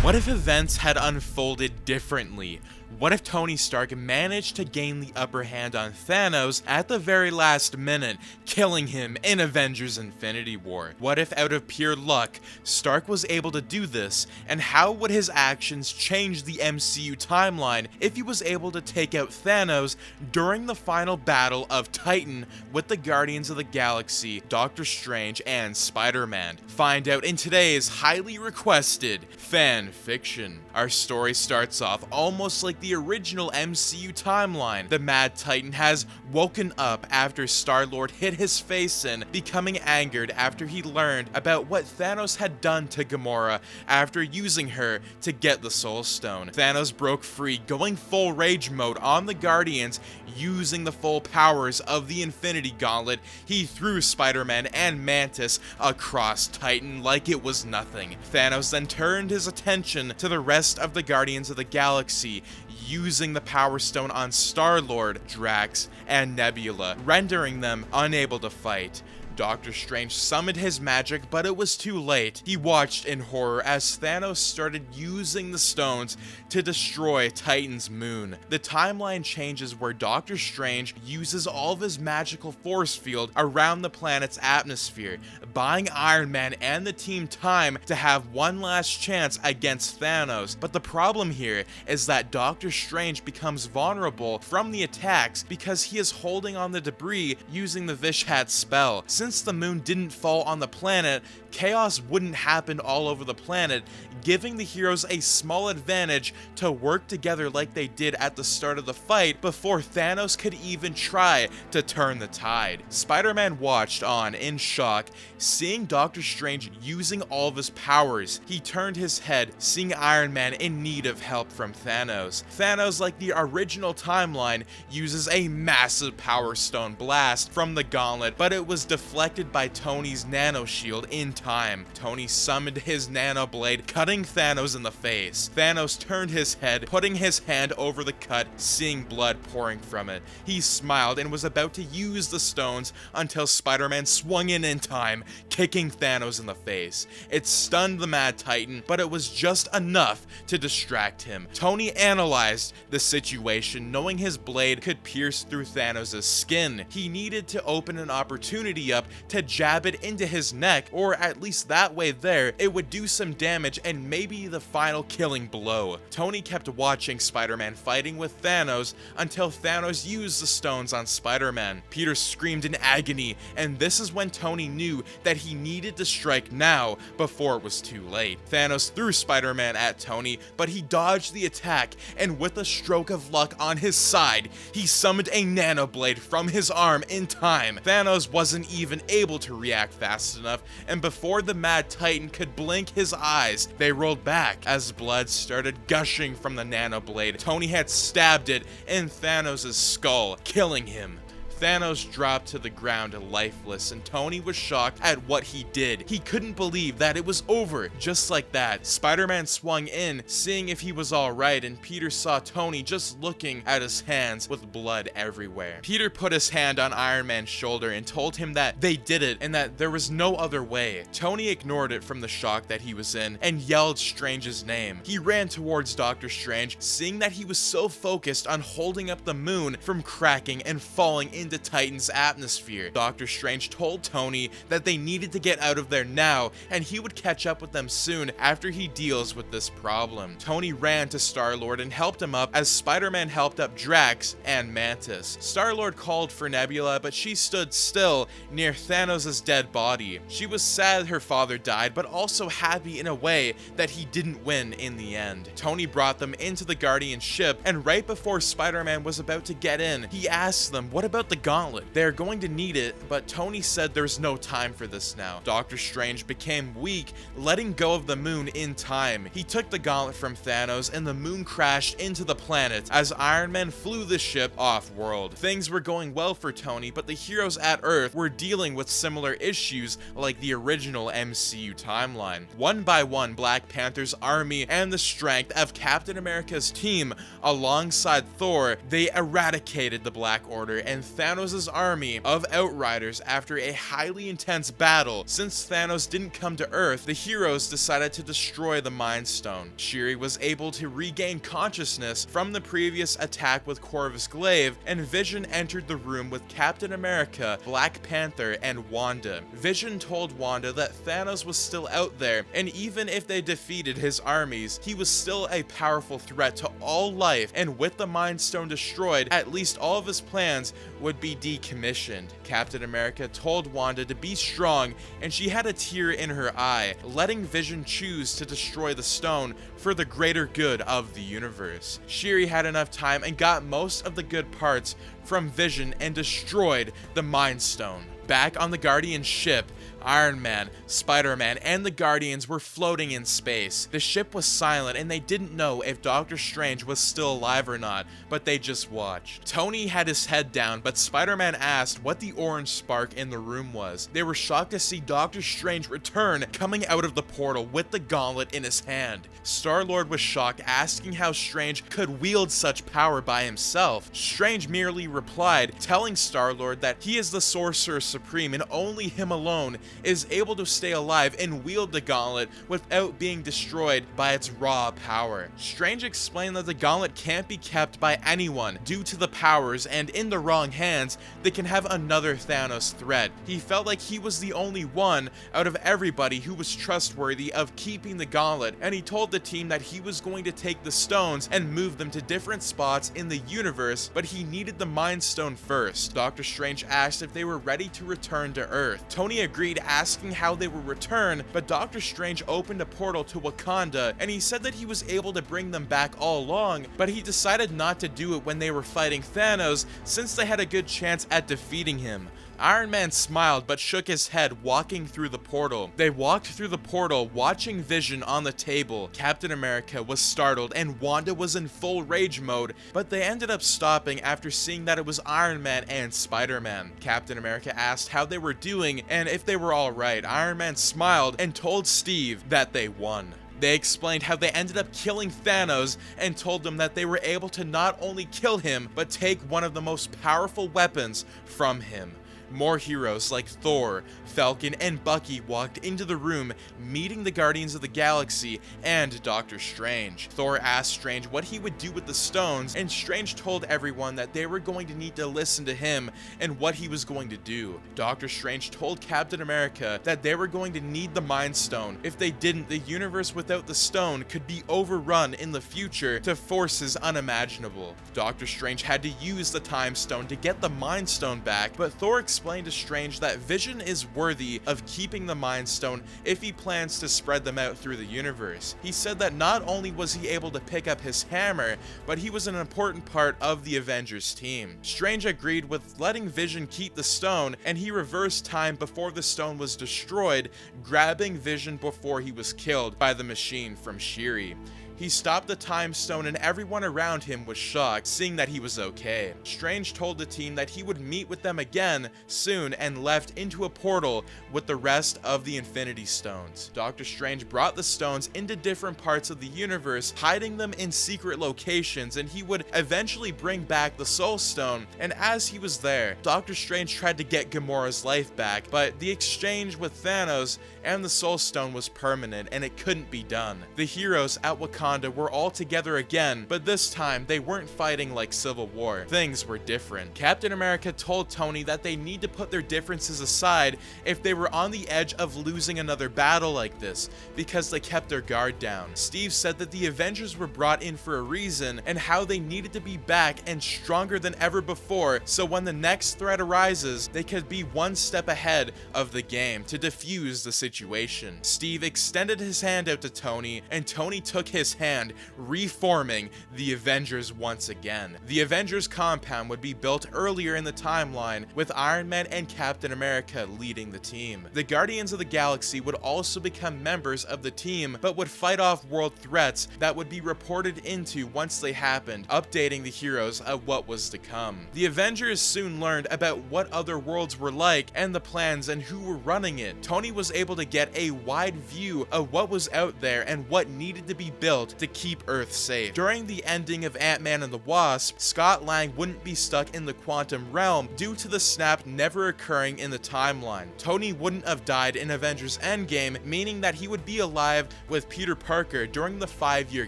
What if events had unfolded differently? What if Tony Stark managed to gain the upper hand on Thanos at the very last minute, killing him in Avengers Infinity War? What if out of pure luck, Stark was able to do this, and how would his actions change the MCU timeline if he was able to take out Thanos during the final battle of Titan with the Guardians of the Galaxy, Doctor Strange, and Spider-Man? Find out in today's highly requested fan fiction. Our story starts off almost like the original MCU timeline. The Mad Titan has woken up after Star-Lord hit his face in, becoming angered after he learned about what Thanos had done to Gamora after using her to get the Soul Stone. Thanos broke free, going full rage mode on the Guardians, using the full powers of the Infinity Gauntlet. He threw Spider-Man and Mantis across Titan like it was nothing. Thanos then turned his attention to the rest of the Guardians of the Galaxy, using the Power Stone on Star-Lord, Drax, and Nebula, rendering them unable to fight. Doctor Strange summoned his magic, but it was too late. He watched in horror as Thanos started using the stones to destroy Titan's moon. The timeline changes where Doctor Strange uses all of his magical force field around the planet's atmosphere, buying Iron Man and the team time to have one last chance against Thanos. But the problem here is that Doctor Strange becomes vulnerable from the attacks because he is holding on the debris using the Vishat spell. Since the moon didn't fall on the planet, chaos wouldn't happen all over the planet, giving the heroes a small advantage to work together like they did at the start of the fight before Thanos could even try to turn the tide. Spider-Man watched on in shock, seeing Doctor Strange using all of his powers. He turned his head, seeing Iron Man in need of help from Thanos. Thanos, like the original timeline, uses a massive Power Stone blast from the gauntlet, but it was deflected by Tony's nano shield in time. Tony summoned his nano blade, cutting Thanos in the face. Thanos turned his head, putting his hand over the cut, seeing blood pouring from it. He smiled and was about to use the stones until Spider-Man swung in time, kicking Thanos in the face. It stunned the Mad Titan, but it was just enough to distract him. Tony analyzed the situation, knowing his blade could pierce through Thanos' skin. He needed to open an opportunity up to jab it into his neck, or at least that way there, it would do some damage and maybe the final killing blow. Tony kept watching Spider-Man fighting with Thanos until Thanos used the stones on Spider-Man. Peter screamed in agony, and this is when Tony knew that he needed to strike now before it was too late. Thanos threw Spider-Man at Tony, but he dodged the attack, and with a stroke of luck on his side, he summoned a nano blade from his arm in time. Thanos wasn't even able to react fast enough, and before the Mad Titan could blink his eyes, they rolled back. As blood started gushing from the nano blade, Tony had stabbed it in Thanos' skull, killing him. Thanos dropped to the ground lifeless, and Tony was shocked at what he did. He couldn't believe that it was over just like that. Spider-Man swung in, seeing if he was alright, and Peter saw Tony just looking at his hands with blood everywhere. Peter put his hand on Iron Man's shoulder and told him that they did it and that there was no other way. Tony ignored it from the shock that he was in and yelled Strange's name. He ran towards Doctor Strange, seeing that he was so focused on holding up the moon from cracking and falling into Titan's atmosphere. Doctor Strange told Tony that they needed to get out of there now, and he would catch up with them soon after he deals with this problem. Tony ran to Star-Lord and helped him up as Spider-Man helped up Drax and Mantis. Star-Lord called for Nebula, but she stood still near Thanos' dead body. She was sad her father died, but also happy in a way that he didn't win in the end. Tony brought them into the Guardian ship, and right before Spider-Man was about to get in, he asked them, "What about the gauntlet? They're going to need it," but Tony said there's no time for this now. Doctor Strange became weak, letting go of the moon in time. He took the gauntlet from Thanos, and the moon crashed into the planet as Iron Man flew the ship off-world. Things were going well for Tony, but the heroes at Earth were dealing with similar issues like the original MCU timeline. One by one, Black Panther's army and the strength of Captain America's team alongside Thor, they eradicated the Black Order, and Thanos Thanos' army of Outriders after a highly intense battle. Since Thanos didn't come to Earth, the heroes decided to destroy the Mind Stone. Shuri was able to regain consciousness from the previous attack with Corvus Glaive, and Vision entered the room with Captain America, Black Panther, and Wanda. Vision told Wanda that Thanos was still out there, and even if they defeated his armies, he was still a powerful threat to all life, and with the Mind Stone destroyed, at least all of his plans would be decommissioned. Captain America told Wanda to be strong, and she had a tear in her eye, letting Vision choose to destroy the stone for the greater good of the universe. Shuri had enough time and got most of the good parts from Vision and destroyed the Mind Stone. Back on the Guardian ship, Iron Man, Spider-Man, and the Guardians were floating in space. The ship was silent and they didn't know if Doctor Strange was still alive or not, but they just watched. Tony had his head down, but Spider-Man asked what the orange spark in the room was. They were shocked to see Doctor Strange return, coming out of the portal with the gauntlet in his hand. Star-Lord was shocked, asking how Strange could wield such power by himself. Strange merely replied, telling Star-Lord that he is the Sorcerer Supreme and only him alone is able to stay alive and wield the gauntlet without being destroyed by its raw power. Strange explained that the gauntlet can't be kept by anyone due to the powers, and in the wrong hands, they can have another Thanos threat. He felt like he was the only one out of everybody who was trustworthy of keeping the gauntlet, and he told the team that he was going to take the stones and move them to different spots in the universe, but he needed the Mind Stone first. Doctor Strange asked if they were ready to return to Earth. Tony agreed, asking how they would return, but Doctor Strange opened a portal to Wakanda, and he said that he was able to bring them back all along, but he decided not to do it when they were fighting Thanos, since they had a good chance at defeating him. Iron Man smiled but shook his head, walking through the portal. They walked through the portal, watching Vision on the table. Captain America was startled and Wanda was in full rage mode, but they ended up stopping after seeing that it was Iron Man and Spider-Man. Captain America asked how they were doing and if they were alright. Iron Man smiled and told Steve that they won. They explained how they ended up killing Thanos and told them that they were able to not only kill him, but take one of the most powerful weapons from him. More heroes like Thor, Falcon, and Bucky walked into the room, meeting the Guardians of the Galaxy and Doctor Strange. Thor asked Strange what he would do with the stones, and Strange told everyone that they were going to need to listen to him and what he was going to do. Doctor Strange told Captain America that they were going to need the Mind Stone. If they didn't, the universe without the stone could be overrun in the future to forces unimaginable. Doctor Strange had to use the Time Stone to get the Mind Stone back, but Thor explained to Strange that Vision is worthy of keeping the Mind Stone if he plans to spread them out through the universe. He said that not only was he able to pick up his hammer, but he was an important part of the Avengers team. Strange agreed with letting Vision keep the stone, and he reversed time before the stone was destroyed, grabbing Vision before he was killed by the machine from Shuri. He stopped the Time Stone and everyone around him was shocked, seeing that he was okay. Strange told the team that he would meet with them again soon and left into a portal with the rest of the Infinity Stones. Doctor Strange brought the stones into different parts of the universe, hiding them in secret locations, and he would eventually bring back the Soul Stone. And as he was there, Doctor Strange tried to get Gamora's life back, but the exchange with Thanos and the Soul Stone was permanent and it couldn't be done. The heroes at Wakanda were all together again, but this time they weren't fighting like Civil War. Things were different. Captain America told Tony that they need to put their differences aside if they were on the edge of losing another battle like this, because they kept their guard down. Steve said that the Avengers were brought in for a reason and how they needed to be back and stronger than ever before, so when the next threat arises, they could be one step ahead of the game to defuse the situation. Steve extended his hand out to Tony, and Tony took his hand, reforming the Avengers once again. The Avengers compound would be built earlier in the timeline, with Iron Man and Captain America leading the team. The Guardians of the Galaxy would also become members of the team, but would fight off world threats that would be reported into once they happened, updating the heroes of what was to come. The Avengers soon learned about what other worlds were like and the plans and who were running it. Tony was able to get a wide view of what was out there and what needed to be built world to keep Earth safe. During the ending of Ant-Man and the Wasp, Scott Lang wouldn't be stuck in the quantum realm due to the snap never occurring in the timeline. Tony wouldn't have died in Avengers Endgame, meaning that he would be alive with Peter Parker during the 5-year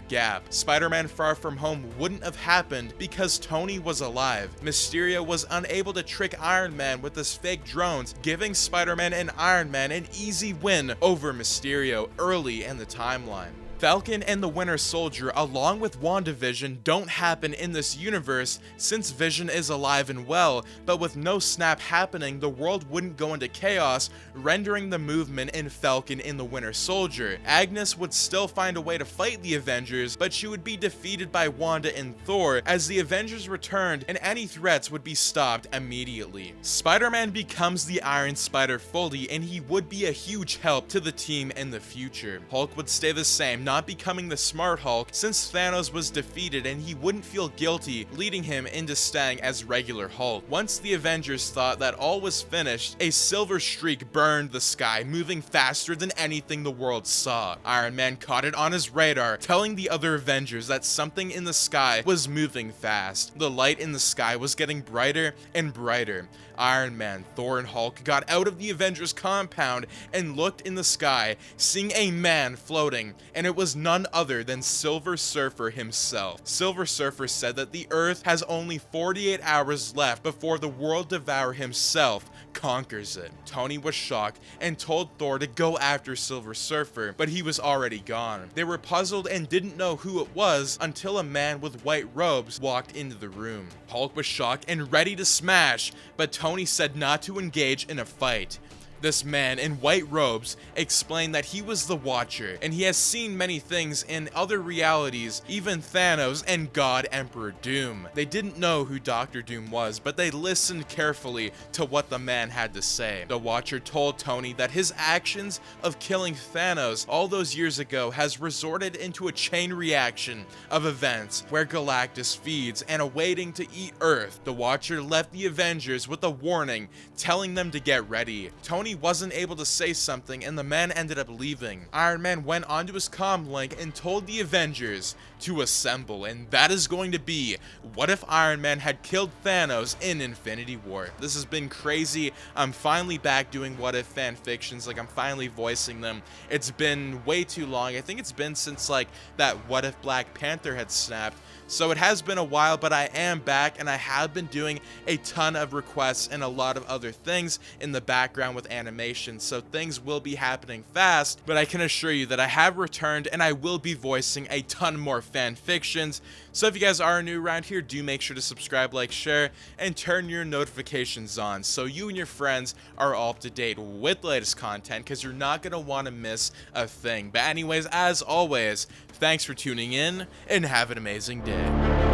gap. Spider-Man Far From Home wouldn't have happened because Tony was alive. Mysterio was unable to trick Iron Man with his fake drones, giving Spider-Man and Iron Man an easy win over Mysterio early in the timeline. Falcon and the Winter Soldier, along with WandaVision, don't happen in this universe since Vision is alive and well, but with no snap happening, the world wouldn't go into chaos, rendering the movement in Falcon and the Winter Soldier. Agnes would still find a way to fight the Avengers, but she would be defeated by Wanda and Thor as the Avengers returned, and any threats would be stopped immediately. Spider-Man becomes the Iron Spider fully, and he would be a huge help to the team in the future. Hulk would stay the same, not becoming the Smart Hulk since Thanos was defeated and he wouldn't feel guilty, leading him into staying as regular Hulk. Once the Avengers thought that all was finished, a silver streak burned the sky, moving faster than anything the world saw. Iron Man caught it on his radar, telling the other Avengers that something in the sky was moving fast. The light in the sky was getting brighter and brighter. Iron Man, Thor, and Hulk got out of the Avengers compound and looked in the sky, seeing a man floating, and it was none other than Silver Surfer himself. Silver Surfer said that the Earth has only 48 hours left before the World Devourer himself conquers it. Tony was shocked and told Thor to go after Silver Surfer, but he was already gone. They were puzzled and didn't know who it was until a man with white robes walked into the room. Hulk was shocked and ready to smash, but Tony said not to engage in a fight. This man in white robes explained that he was the Watcher, and he has seen many things in other realities, even Thanos and God Emperor Doom. They didn't know who Dr. Doom was, but they listened carefully to what the man had to say. The Watcher told Tony that his actions of killing Thanos all those years ago has resorted into a chain reaction of events where Galactus feeds and awaiting to eat Earth. The Watcher left the Avengers with a warning, telling them to get ready. Tony wasn't able to say something and the man ended up leaving. Iron Man went onto his comm link and told the Avengers to assemble, and that is going to be what if Iron Man had killed Thanos in Infinity War. This has been crazy. I'm finally back doing what if fan fictions, like I'm finally voicing them. It's been way too long. I think it's been since like that what if Black Panther had snapped. So it has been a while, but I am back and I have been doing a ton of requests and a lot of other things in the background with animation. So things will be happening fast, but I can assure you that I have returned and I will be voicing a ton more fan fictions. So if you guys are new around here, do make sure to subscribe, like, share, and turn your notifications on so you and your friends are all up to date with the latest content, because you're not going to want to miss a thing. But anyways, as always, thanks for tuning in and have an amazing day.